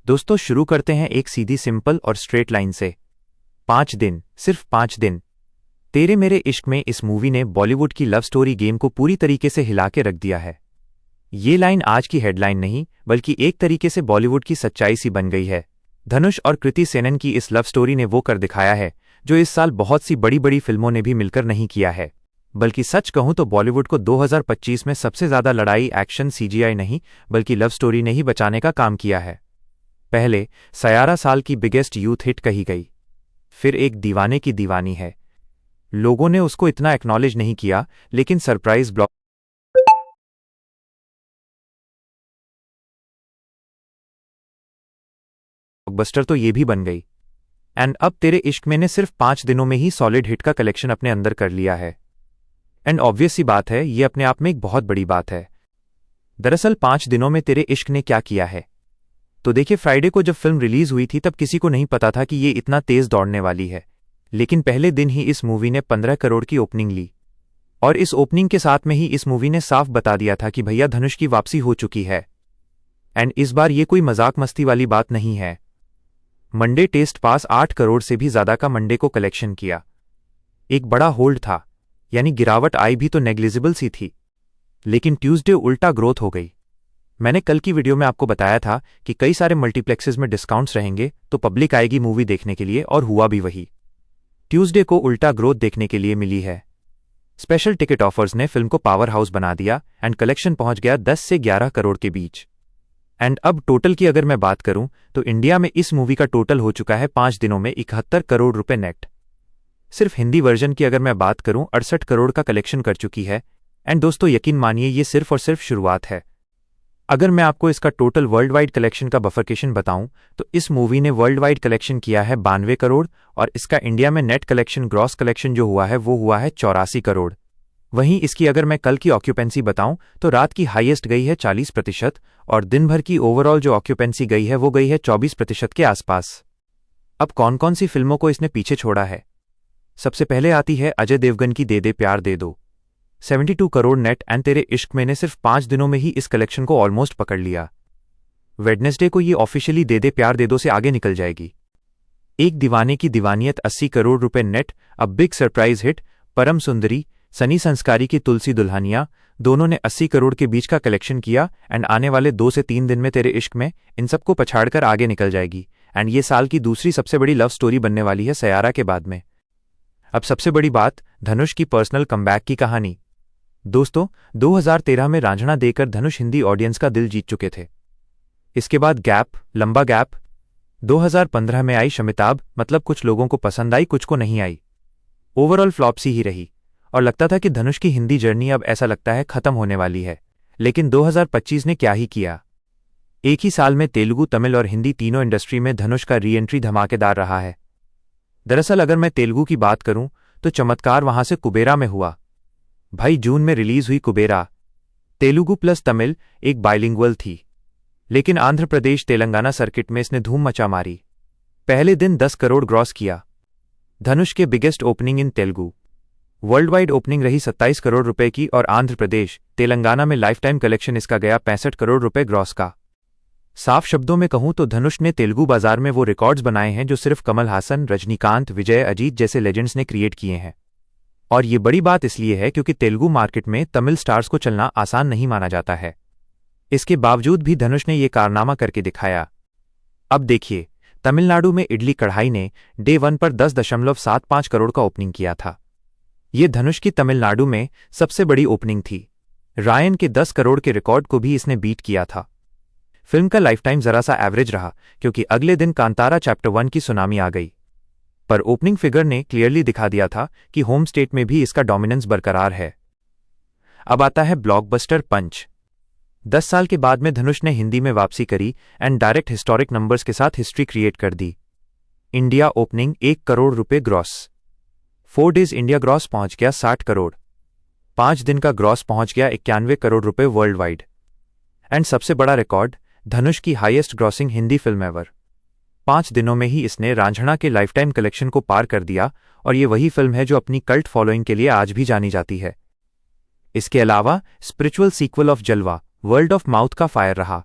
दोस्तों शुरू करते हैं एक सीधी सिंपल और स्ट्रेट लाइन से। 5 दिन, सिर्फ 5 दिन। तेरे मेरे इश्क में इस मूवी ने बॉलीवुड की लव स्टोरी गेम को पूरी तरीके से हिला के रख दिया है। ये लाइन आज की हेडलाइन नहीं बल्कि एक तरीके से बॉलीवुड की सच्चाई सी बन गई है। धनुष और कृति सेनन की इस लव स्टोरी ने वो कर दिखाया है जो इस साल बहुत सी बड़ी बड़ी फिल्मों ने भी मिलकर नहीं किया है। बल्कि सच कहूं तो बॉलीवुड को 2025 में सबसे ज्यादा लड़ाई, एक्शन, सीजीआई नहीं बल्कि लव स्टोरी ने ही बचाने का काम किया है। पहले सयारा साल की बिगेस्ट यूथ हिट कही गई, फिर एक दीवाने की दीवानी है। लोगों ने उसको इतना एक्नॉलेज नहीं किया, लेकिन सरप्राइज ब्लॉकबस्टर तो ये भी बन गई। एंड अब तेरे इश्क में ने सिर्फ 5 दिनों में ही सॉलिड हिट का कलेक्शन अपने अंदर कर लिया है। एंड ऑब्वियस सी बात है, ये अपने आप में एक बहुत बड़ी बात है। दरअसल 5 दिनों में तेरे इश्क ने क्या किया है, तो देखिए, फ्राइडे को जब फिल्म रिलीज हुई थी तब किसी को नहीं पता था कि ये इतना तेज दौड़ने वाली है, लेकिन पहले दिन ही इस मूवी ने 15 करोड़ की ओपनिंग ली। और इस ओपनिंग के साथ में ही इस मूवी ने साफ बता दिया था कि भैया धनुष की वापसी हो चुकी है। एंड इस बार ये कोई मजाक मस्ती वाली बात नहीं है। मंडे टेस्ट पास 8 करोड़ से भी ज्यादा का मंडे को कलेक्शन किया। एक बड़ा होल्ड था, यानी गिरावट आई भी तो नेग्लिजिबल सी थी, लेकिन ट्यूसडे उल्टा ग्रोथ हो गई। मैंने कल की वीडियो में आपको बताया था कि कई सारे मल्टीप्लेक्सेस में डिस्काउंट्स रहेंगे तो पब्लिक आएगी मूवी देखने के लिए, और हुआ भी वही। ट्यूसडे को उल्टा ग्रोथ देखने के लिए मिली है। स्पेशल टिकट ऑफर्स ने फिल्म को पावर हाउस बना दिया एंड कलेक्शन पहुंच गया 10 से 11 करोड़ के बीच। एंड अब टोटल की अगर मैं बात करूं तो इंडिया में इस मूवी का टोटल हो चुका है 5 दिनों में 71 करोड़ रुपए नेट। सिर्फ हिंदी वर्जन की अगर मैं बात करूं 68 करोड़ का कलेक्शन कर चुकी है। एंड दोस्तों यकीन मानिए, ये सिर्फ और सिर्फ शुरुआत है। अगर मैं आपको इसका टोटल वर्ल्ड वाइड कलेक्शन का बफरकेशन बताऊं तो इस मूवी ने वर्ल्ड वाइड कलेक्शन किया है 92 करोड़, और इसका इंडिया में नेट कलेक्शन, ग्रॉस कलेक्शन जो हुआ है वो हुआ है 84 करोड़। वहीं इसकी अगर मैं कल की ऑक्यूपेंसी बताऊं तो रात की हाईएस्ट गई है 40% और दिन भर की ओवरऑल जो ऑक्यूपेंसी गई है वो गई है 24% के आसपास। अब कौन कौन सी फिल्मों को इसने पीछे छोड़ा है? सबसे पहले आती है अजय देवगन की दे दे प्यार दे दो, 72 करोड़ नेट। एंड तेरे इश्क में ने सिर्फ 5 दिनों में ही इस कलेक्शन को ऑलमोस्ट पकड़ लिया। वेडनेसडे को ये ऑफिशियली दे दे प्यार दे दो से आगे निकल जाएगी। एक दीवाने की दीवानियत 80 करोड़ रुपए नेट। अब बिग सरप्राइज हिट परम सुंदरी, सनी संस्कारी की तुलसी दुल्हनिया, दोनों ने 80 करोड़ के बीच का कलेक्शन किया। एंड आने वाले 2 से 3 दिन में तेरे इश्क में इन सबको पछाड़कर आगे निकल जाएगी। एंड ये साल की दूसरी सबसे बड़ी लव स्टोरी बनने वाली है सयारा के बाद में। अब सबसे बड़ी बात, धनुष की पर्सनल कमबैक की कहानी। दोस्तों 2013 में रांझना देकर धनुष हिंदी ऑडियंस का दिल जीत चुके थे। इसके बाद गैप, लंबा गैप। 2015 में आई शमिताब, मतलब कुछ लोगों को पसंद आई, कुछ को नहीं आई। ओवरऑल फ्लॉप सी ही रही और लगता था कि धनुष की हिंदी जर्नी अब ऐसा लगता है खत्म होने वाली है। लेकिन 2025 ने क्या ही किया। एक ही साल में तेलुगु, तमिल और हिंदी तीनों इंडस्ट्री में धनुष का री एंट्री धमाकेदार रहा है। दरअसल अगर मैं तेलुगु की बात करूं तो चमत्कार वहां से कुबेरा में हुआ। भाई जून में रिलीज हुई कुबेरा तेलुगु प्लस तमिल एक बाइलिंगुअल थी, लेकिन आंध्र प्रदेश तेलंगाना सर्किट में इसने धूम मचा मारी। पहले दिन 10 करोड़ ग्रॉस किया। धनुष के biggest opening in Telugu. World wide opening रही 27 करोड़ रुपए की, और आंध्र प्रदेश तेलंगाना में लाइफ टाइम कलेक्शन इसका गया 65 करोड़ रुपए ग्रॉस का। साफ शब्दों में कहूं तो धनुष ने तेलुगु बाजार में वो रिकॉर्ड्स बनाए हैं जो सिर्फ कमल हासन, रजनीकांत, विजय, अजीत जैसे लेजेंड्स ने क्रिएट किए हैं। और ये बड़ी बात इसलिए है क्योंकि तेलुगु मार्केट में तमिल स्टार्स को चलना आसान नहीं माना जाता है। इसके बावजूद भी धनुष ने ये कारनामा करके दिखाया। अब देखिए, तमिलनाडु में इडली कढ़ाई ने डे 1 पर 10.75 करोड़ का ओपनिंग किया था। ये धनुष की तमिलनाडु में सबसे बड़ी ओपनिंग थी। रायन के 10 करोड़ के रिकॉर्ड को भी इसने बीट किया था। फिल्म का लाइफ टाइम जरा सा एवरेज रहा क्योंकि अगले दिन कांतारा चैप्टर 1 की सुनामी आ गई, पर ओपनिंग फिगर ने क्लियरली दिखा दिया था कि होम स्टेट में भी इसका डोमिनेंस बरकरार है। अब आता है ब्लॉकबस्टर पंच। 10 साल के बाद में धनुष ने हिंदी में वापसी करी एंड डायरेक्ट हिस्टोरिक नंबर्स के साथ हिस्ट्री क्रिएट कर दी। इंडिया ओपनिंग 1 करोड़ रुपए ग्रॉस। 4 डेज इंडिया ग्रॉस पहुंच गया 60 करोड़। 5 दिन का ग्रॉस पहुंच गया 91 करोड़ रुपए वर्ल्ड वाइड। एंड सबसे बड़ा रिकॉर्ड, धनुष की highest grossing Hindi film ever. 5 दिनों में ही इसने रांझना के लाइफ टाइम कलेक्शन को पार कर दिया, और ये वही फिल्म है जो अपनी कल्ट फॉलोइंग के लिए आज भी जानी जाती है। इसके अलावा स्पिरिचुअल सीक्वल ऑफ जलवा, वर्ल्ड ऑफ माउथ का फायर रहा।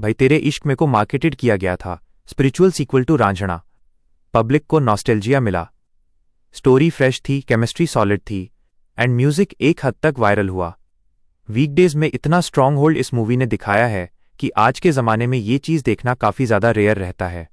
भाई तेरे इश्क में को मार्केटेड किया गया था spiritual sequel to Raanjhanaa. Public को नॉस्टैल्जिया मिला, स्टोरी फ्रेश थी, केमिस्ट्री सॉलिड थी, एंड म्यूजिक एक हद तक वायरल हुआ। वीकडेज में इतना स्ट्रॉन्ग होल्ड इस मूवी ने दिखाया है कि आज के ज़माने में ये चीज़ देखना काफ़ी ज़्यादा रेयर रहता है।